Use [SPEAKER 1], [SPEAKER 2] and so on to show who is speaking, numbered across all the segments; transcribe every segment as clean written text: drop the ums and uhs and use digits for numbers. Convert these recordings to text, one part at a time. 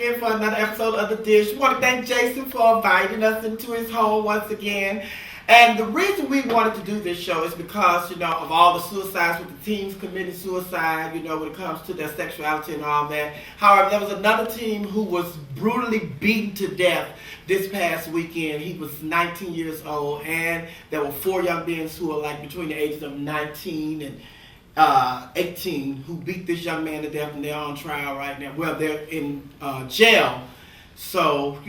[SPEAKER 1] again for another episode of The Dish. We want to thank Jason for inviting us into his home once again. And the reason we wanted to do this show is because, of all the suicides with the teens committing suicide, when it comes to their sexuality and all that. However, there was another team who was brutally beaten to death this past weekend. He was 19 years old, and there were 4 young men who were like between the ages of 19 and 18 who beat this young man to death, and they're on trial right now. Well, they're in jail. So,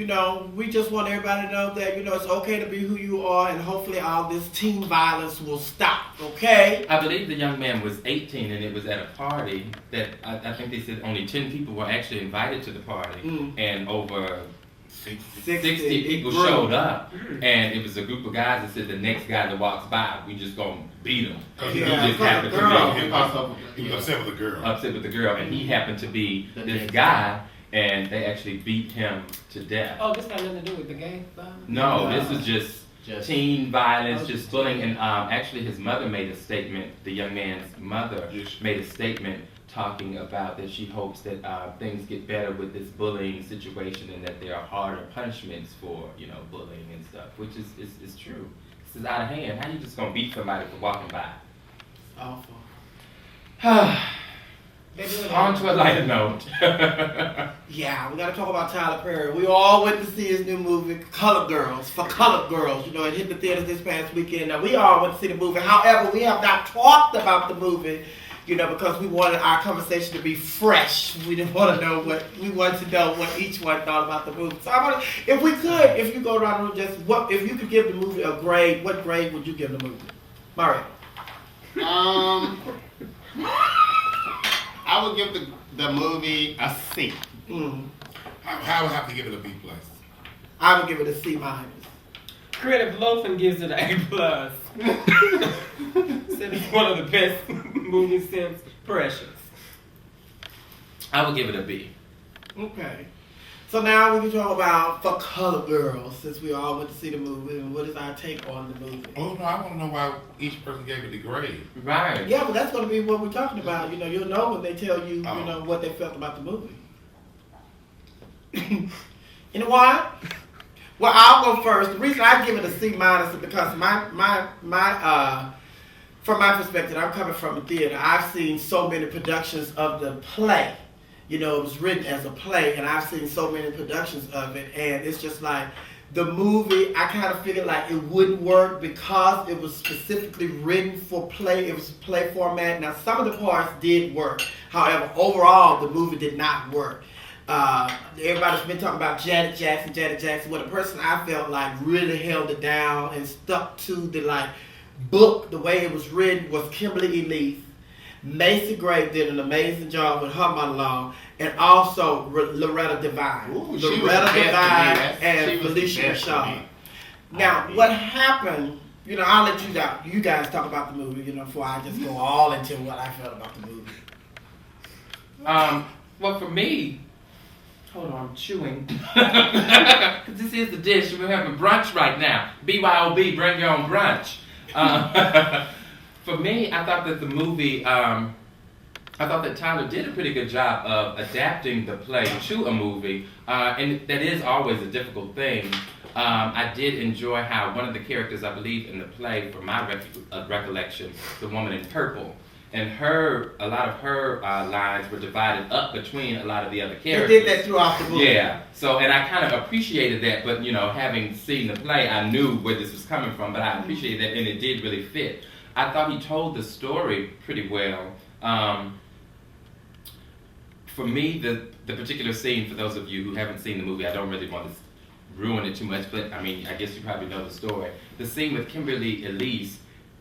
[SPEAKER 1] we just want everybody to know that, it's okay to be who you are, and hopefully all this teen violence will stop, okay?
[SPEAKER 2] I believe the young man was 18, and it was at a party that I think they said only 10 people were actually invited to the party, and over 60 people showed up, and it was a group of guys that said the next guy that walks by, we just gonna beat him. He just happened to be.
[SPEAKER 3] He was upset with the girl.
[SPEAKER 2] Upset with the girl, and he happened to be this guy, and they actually beat him to death.
[SPEAKER 4] Oh, this got nothing to do with the gang violence?
[SPEAKER 2] No, this was just teen violence, just bullying, and actually his mother made a statement, the young man's mother made a statement talking about that she hopes that things get better with this bullying situation and that there are harder punishments for, bullying and stuff, which is true. This is out of hand. How you just gonna beat somebody for walking by?
[SPEAKER 1] Awful.
[SPEAKER 2] On to a lighter note.
[SPEAKER 1] Yeah, we got to talk about Tyler Perry. We all went to see his new movie, Colored Girls, for Colored Girls. It hit the theaters this past weekend. Now, we all went to see the movie. However, we have not talked about the movie, because we wanted our conversation to be fresh. We didn't want to know we wanted to know what each one thought about the movie. So if you go around the room, if you could give the movie a grade, what grade would you give the movie? Mario.
[SPEAKER 3] I would give the movie a C.
[SPEAKER 5] I would have to give it a B+.
[SPEAKER 1] I would give it a C-.
[SPEAKER 4] Creative Loafing gives it an A+. Said it's one of the best movies since Precious.
[SPEAKER 2] I would give it a B.
[SPEAKER 1] Okay. So now we can talk about For Colored Girls, since we all went to see the movie, and what is our take on the movie?
[SPEAKER 5] Oh, no, I want to know why each person gave it the grade.
[SPEAKER 2] Right.
[SPEAKER 1] Yeah, but that's going to be what we're talking about. You'll know when they tell you, what they felt about the movie. You know why? Well, I'll go first. The reason I give it a C- is because from my perspective, I'm coming from a theater. I've seen so many productions of the play. It was written as a play, and I've seen so many productions of it, and it's just like the movie, I kind of figured like it wouldn't work because it was specifically written for play. It was play format. Now, some of the parts did work. However, overall, the movie did not work. Everybody's been talking about Janet Jackson. Well, the person I felt like really held it down and stuck to the book, the way it was written, was Kimberly Elise. Macy Gray did an amazing job with her monologue, and also Loretta Devine. Loretta Devine and Felicia Rashad. Now, what happened, I'll let you guys talk about the movie, before I just go all into what I felt about the movie.
[SPEAKER 2] Well, for me, hold on, I'm chewing. Because this is The Dish. We're having brunch right now. BYOB, bring your own brunch. For me, I thought that the movie, I thought that Tyler did a pretty good job of adapting the play to a movie, and that is always a difficult thing. I did enjoy how one of the characters, I believe, in the play, from my recollection, the woman in purple, and a lot of her lines were divided up between a lot of the other characters.
[SPEAKER 1] They did that throughout the movie.
[SPEAKER 2] Yeah. So, and I kind of appreciated that, but having seen the play, I knew where this was coming from, but I appreciated that, and it did really fit. I thought he told the story pretty well. For me, the particular scene, for those of you who haven't seen the movie, I don't really want to ruin it too much, but I guess you probably know the story. The scene with Kimberly Elise,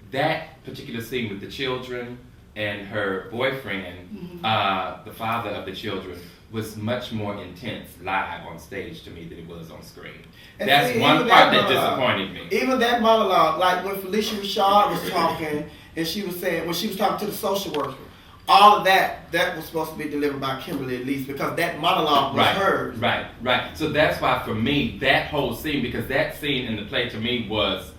[SPEAKER 2] that particular scene with the children and her boyfriend, the father of the children, was much more intense live on stage to me than it was on screen. And that's one part that disappointed me.
[SPEAKER 1] Even that monologue, like when Felicia Rashad was talking, and she was saying, when she was talking to the social worker, all of that was supposed to be delivered by Kimberly Elise, because that monologue was hers.
[SPEAKER 2] Right. So that's why, for me, that whole scene, because that scene in the play to me was,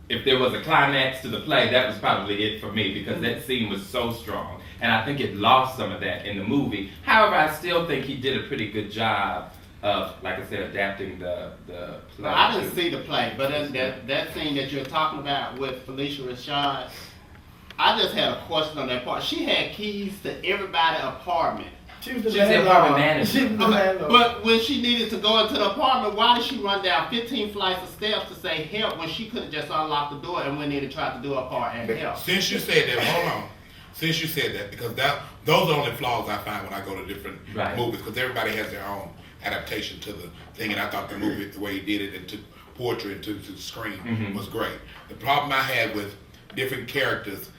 [SPEAKER 2] if there was a climax to the play, that was probably it for me, because that scene was so strong. and I think it lost some of that in the movie. However, I still think he did a pretty good job of, like I said, adapting the play.
[SPEAKER 3] Well, I didn't see the play, but that scene that you're talking about with Felicia Rashad, I just had a question on that part. She had keys to everybody's apartment.
[SPEAKER 1] She was the
[SPEAKER 2] She's the apartment manager.
[SPEAKER 1] She was the landlord.
[SPEAKER 3] But when she needed to go into the apartment, why did she run down 15 flights of steps to say help when she could have just unlocked the door and went in and tried to do her part and help?
[SPEAKER 5] Since you said that, hold on. Since you said that, because those are only flaws I find when I go to different movies, because everybody has their own adaptation to the thing, and I thought the movie, the way he did it, and took poetry into the screen was great. The problem I had with different characters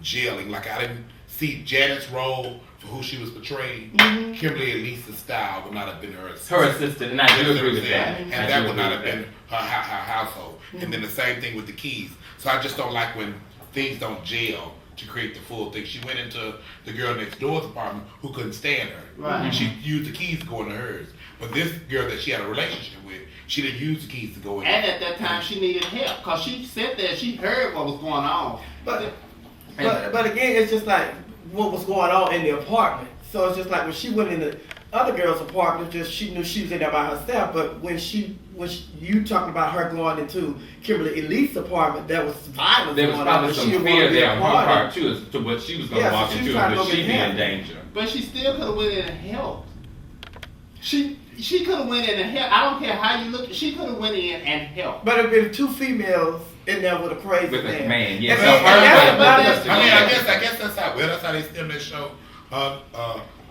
[SPEAKER 5] gelling, like I didn't see Janet's role for who she was portraying. Kimberly Elise's style would not have been her assistant.
[SPEAKER 2] Her assistant, and I do agree with that.
[SPEAKER 5] And that would not have been her household. And then the same thing with the keys. So I just don't like when things don't gel to create the full thing. She went into the girl next door's apartment who couldn't stand her.
[SPEAKER 3] Right.
[SPEAKER 5] And she used the keys to go into hers. But this girl that she had a relationship with, she didn't use the keys to go in.
[SPEAKER 3] And at that time, she needed help because she sat there, she heard what was going on.
[SPEAKER 1] But again, it's just like what was going on in the apartment. So it's just like when she went in the other girl's apartment, just she knew she was in there by herself. But when you talking about her going into Kimberly Elise's apartment, there was violence
[SPEAKER 2] There was
[SPEAKER 1] going
[SPEAKER 2] probably
[SPEAKER 1] on.
[SPEAKER 2] some
[SPEAKER 1] She didn't
[SPEAKER 2] fear
[SPEAKER 1] want to be
[SPEAKER 2] there
[SPEAKER 1] a
[SPEAKER 2] on her
[SPEAKER 1] part of
[SPEAKER 2] part too, as to what she was going to walk
[SPEAKER 1] so she
[SPEAKER 2] into,
[SPEAKER 1] was trying to
[SPEAKER 2] and
[SPEAKER 1] go
[SPEAKER 2] she
[SPEAKER 1] get
[SPEAKER 2] be in
[SPEAKER 1] help.
[SPEAKER 2] danger.
[SPEAKER 3] But she still could have went in and helped. She could have went in and helped. I don't care how you look. She could have went in and helped.
[SPEAKER 1] But it'd been two females in there with a crazy
[SPEAKER 2] With
[SPEAKER 1] man.
[SPEAKER 2] a man, yeah.
[SPEAKER 1] And
[SPEAKER 2] So
[SPEAKER 1] then-
[SPEAKER 2] her
[SPEAKER 1] and
[SPEAKER 2] way
[SPEAKER 1] that's
[SPEAKER 2] of
[SPEAKER 1] another-
[SPEAKER 5] I guess that's how they stem that show.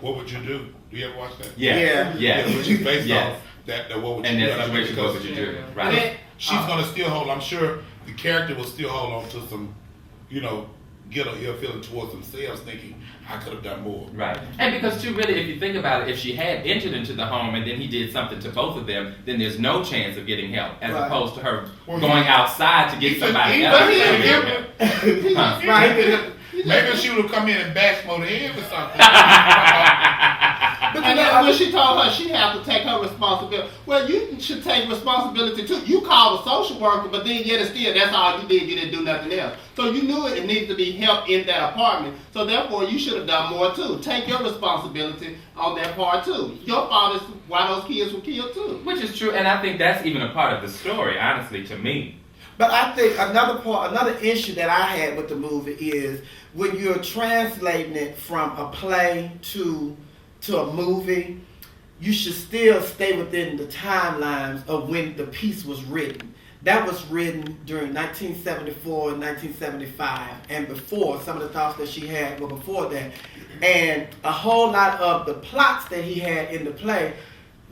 [SPEAKER 5] What would you do? Do you ever watch that?
[SPEAKER 2] Yeah.
[SPEAKER 5] Which is based
[SPEAKER 2] Yes.
[SPEAKER 5] off that what would you
[SPEAKER 2] And
[SPEAKER 5] do?
[SPEAKER 2] that situation, what would you do? Right.
[SPEAKER 5] She's gonna still hold. I'm sure the character will still hold on to some, get a ill feeling towards themselves, thinking I could have done more.
[SPEAKER 2] Right. And because too, really, if you think about it, if she had entered into the home and then he did something to both of them, then there's no chance of getting help, as
[SPEAKER 1] Right.
[SPEAKER 2] opposed to her
[SPEAKER 5] Well,
[SPEAKER 2] going outside to get
[SPEAKER 5] Even-
[SPEAKER 2] somebody
[SPEAKER 5] even-
[SPEAKER 2] else.
[SPEAKER 5] even-
[SPEAKER 2] Huh.
[SPEAKER 1] Right.
[SPEAKER 5] Maybe she would have come in and bashed Mo the head with something.
[SPEAKER 3] And then when she told her she had to take her responsibility, well, you should take responsibility too. You called a social worker, but then yet and still, that's all you did. You didn't do nothing else. So you knew it needed to be help in that apartment. So therefore, you should have done more too. Take your responsibility on that part too. Your fault is why those kids were killed too.
[SPEAKER 2] Which is true, and I think that's even a part of the story, honestly, to me.
[SPEAKER 1] But I think another issue that I had with the movie is when you're translating it from a play to a movie, you should still stay within the timelines of when the piece was written. That was written during 1974 and 1975, and before. Some of the thoughts that she had were before that. And a whole lot of the plots that he had in the play,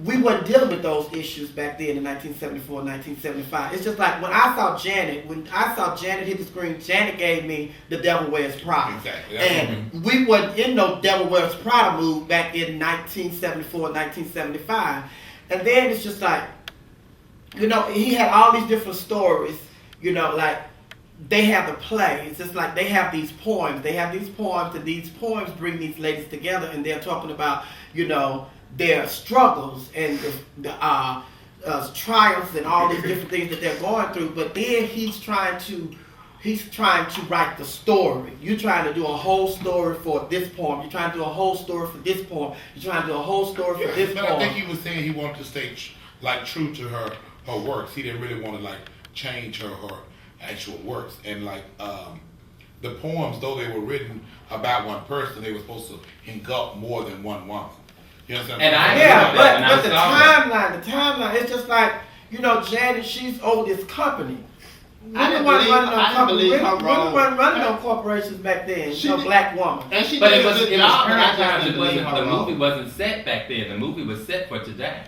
[SPEAKER 1] we weren't dealing with those issues back then in 1974, 1975. It's just like when I saw Janet hit the screen, Janet gave me The Devil Wears Prada.
[SPEAKER 5] Exactly.
[SPEAKER 1] And we wasn't in no Devil Wears Prada mood back in 1974, 1975. And then it's just like, he had all these different stories, like they have the play. It's just like they have these poems. They have these poems, and these poems bring these ladies together, and they're talking about, their struggles and the triumphs and all these different things that they're going through. But then he's trying to write the story. You're trying to do a whole story for this poem. You're trying to do a whole story for this poem. You're trying to do a whole story for this
[SPEAKER 5] But
[SPEAKER 1] poem.
[SPEAKER 5] I think he was saying he wanted to stay true to her works. He didn't really want to change her actual works. And the poems, though they were written about one person, they were supposed to engulf more than one woman. You understand?
[SPEAKER 2] And I-
[SPEAKER 1] Yeah,
[SPEAKER 2] And I
[SPEAKER 1] but the
[SPEAKER 2] saw that.
[SPEAKER 1] timeline, it's just like, Janet, she's owned this company.
[SPEAKER 3] I didn't
[SPEAKER 1] Women wasn't
[SPEAKER 3] believe her
[SPEAKER 1] Women
[SPEAKER 3] role.
[SPEAKER 1] wasn't running no corporations back then.
[SPEAKER 3] She
[SPEAKER 1] No
[SPEAKER 3] did-
[SPEAKER 1] black woman.
[SPEAKER 3] And she
[SPEAKER 2] But
[SPEAKER 3] did
[SPEAKER 2] it
[SPEAKER 3] a
[SPEAKER 2] was
[SPEAKER 3] good
[SPEAKER 2] current
[SPEAKER 3] job, but I just
[SPEAKER 2] times.
[SPEAKER 3] didn't believe her
[SPEAKER 2] The
[SPEAKER 3] role.
[SPEAKER 2] movie wasn't set back then. The movie was set for today.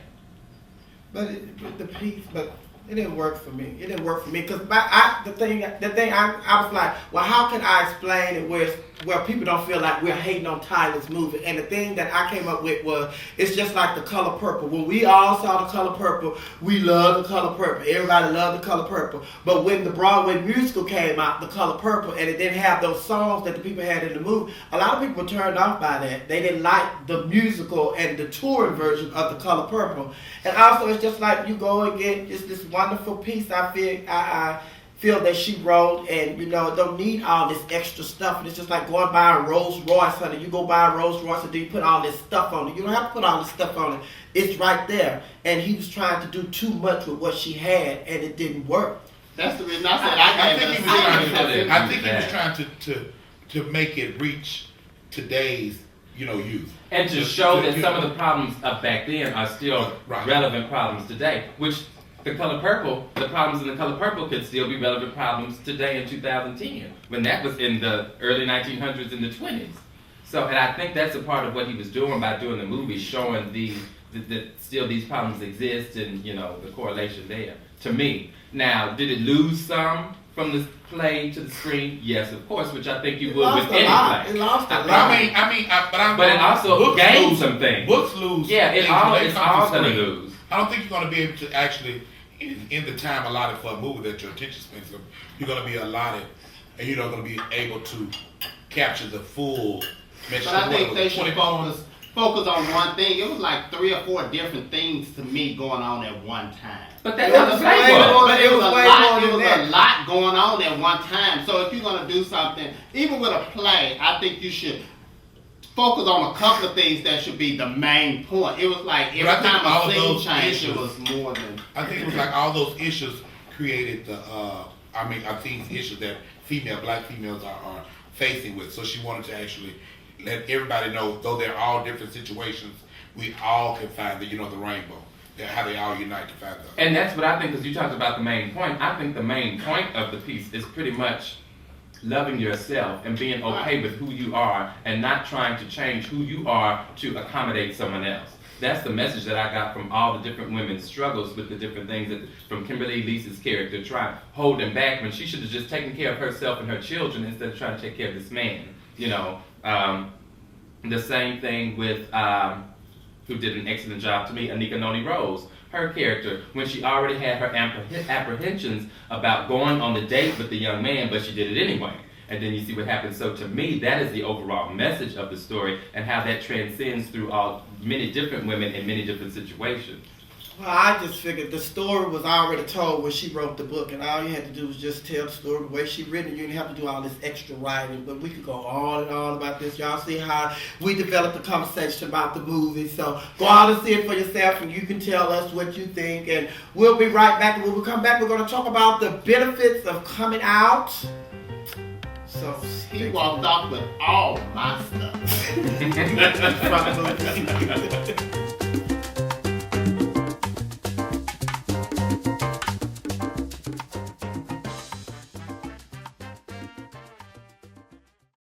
[SPEAKER 1] But it didn't work for me. It didn't work for me because the thing I was like, well, how can I explain it where people don't feel like we're hating on Tyler's movie? And the thing that I came up with was, it's just like The Color Purple. When we all saw The Color Purple, we loved The Color Purple. Everybody loved The Color Purple. But when the Broadway musical came out, The Color Purple, and it didn't have those songs that the people had in the movie, a lot of people were turned off by that. They didn't like the musical and the touring version of The Color Purple. And also, it's just like you go and get just this wonderful piece. I feel that she wrote, and don't need all this extra stuff. And it's just like going by a Rolls Royce, honey. You go buy a Rolls Royce and then you put all this stuff on it. You don't have to put all this stuff on it. It's right there. And he was trying to do too much with what she had, and it didn't work.
[SPEAKER 3] That's the reason I said
[SPEAKER 5] I think he was trying to make it reach today's youth.
[SPEAKER 2] And to show that some of the problems of back then are still relevant problems today, which the problems in the color purple could still be relevant problems today in 2010, when that was in the early 1900s and the 20s. So, and I think that's a part of what he was doing by doing the movie, showing that still these problems exist and, the correlation there, to me. Now, did it lose some from the play to the screen? Yes, of course, which I think you would with any play.
[SPEAKER 1] It lost a lot.
[SPEAKER 2] But it also gained some things.
[SPEAKER 5] Books lose.
[SPEAKER 2] Yeah, it's all going to lose.
[SPEAKER 5] I don't think you're going to be able to actually, in the time allotted for a movie that your attention spans, you're going to be allotted, and you're not going to be able to capture the full message.
[SPEAKER 3] But I think they should focus on one thing. It was like 3 or 4 different things to me going on at one time.
[SPEAKER 2] But that's what the play was.
[SPEAKER 3] But it was a lot going on at one time. So if you're going to do something, even with a play, I think you should focus on a couple of things that should be the main point. It was like every time a scene changed, it was more than.
[SPEAKER 5] I think it was like all those issues created I think issues that black females are facing with. So she wanted to actually let everybody know, though they're all different situations, we all can find the rainbow. How they all unite to find them.
[SPEAKER 2] And that's what I think, because you talked about the main point. I think the main point of the piece is pretty much loving yourself and being okay with who you are and not trying to change who you are to accommodate someone else. That's the message that I got from all the different women's struggles with the different things from Kimberly Elise's character, trying holding back when she should have just taken care of herself and her children instead of trying to take care of this man. The same thing with who did an excellent job to me, Anika Noni Rose. Her character, when she already had her apprehensions about going on the date with the young man, but she did it anyway. And then you see what happens. So to me, that is the overall message of the story and how that transcends through many different women in many different situations.
[SPEAKER 1] Well, I just figured the story was already told when she wrote the book, and all you had to do was just tell the story the way she written it. You didn't have to do all this extra writing, but we could go on and on about this. Y'all see how we developed a conversation about the movie, so go out and see it for yourself, and you can tell us what you think, and we'll be right back. And when we come back, we're going to talk about the benefits of coming out. So
[SPEAKER 3] he walked off with all my stuff.